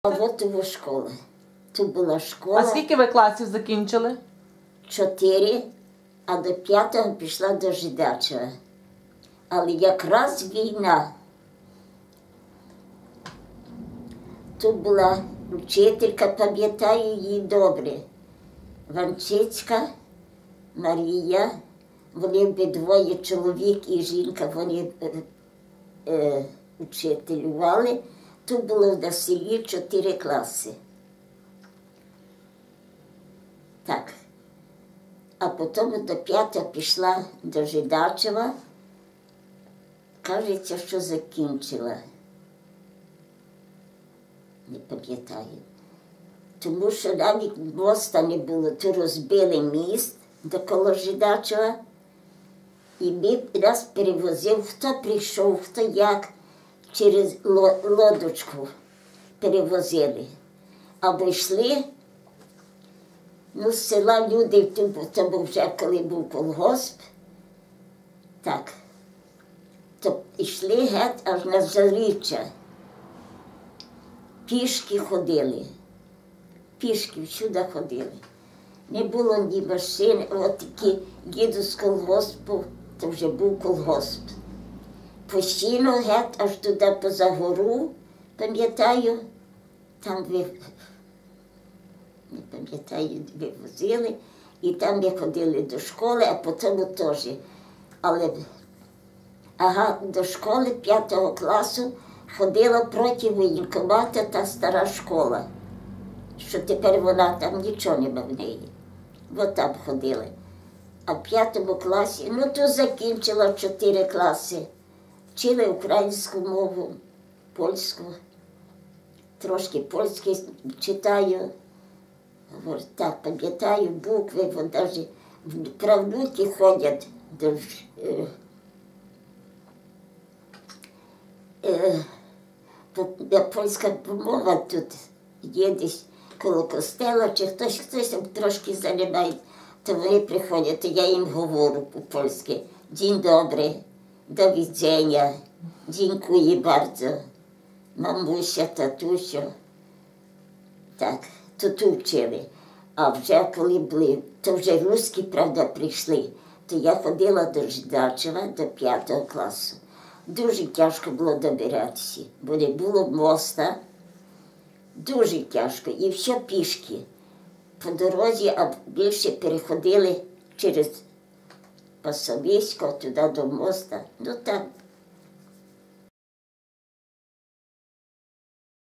А от його школа. Тут була школа. А скільки ви класів закінчили? 4, а до 5-го пішла до Жидачева. Але якраз війна. Тут була вчителька, пам'ятаю її добре. Ванчицька Марія, вони обидвоє, чоловік і жінка, вони вчителювали. Тут було на селі 4 класи. Так. А потім до 5-го пішла до Жидачева. Кажеться, що закінчила. Не пам'ятаю. Тому що навіть моста не було. Тут розбили міст довкола Жидачева. І нас перевозив, хто прийшов, хто як, через лодочку перевозили. Або йшли, ну, з села люди, тому вже коли був колгосп, так, то йшли геть аж на Заріччя. Пішки ходили, пішки всюди ходили. Не було ні машин, от такі їду з колгоспу, то вже був колгосп. Постійно геть аж туди поза гору, пам'ятаю, там не пам'ятаю, вивозили, і там ми ходили до школи, а потім теж. Але, до школи 5-го класу ходила проти воєнкомата та стара школа, що тепер вона там нічого нема в неї. От там ходили. А в 5-му класі, ну то закінчила 4 класи. Вчили українську мову, польську, трошки польський читаю. Так, пам'ятаю букви, бо навіть правнуки ходять до польська мова тут є десь коло костела, чи хтось трошки займає, то вони приходять, то я їм говорю по-польськи. Dzień dobry, do widzenia, dziękuję bardzo, mamusia, tatusio. Так, то тут вчили. А вже коли були, то вже русські, правда, прийшли, то я ходила до Жидачева до 5-го класу. Дуже тяжко було добиратися, бо не було моста. Дуже тяжко. І все пішки. По дорозі, а більше переходили через Пасовисько, туди до моста. Ну так.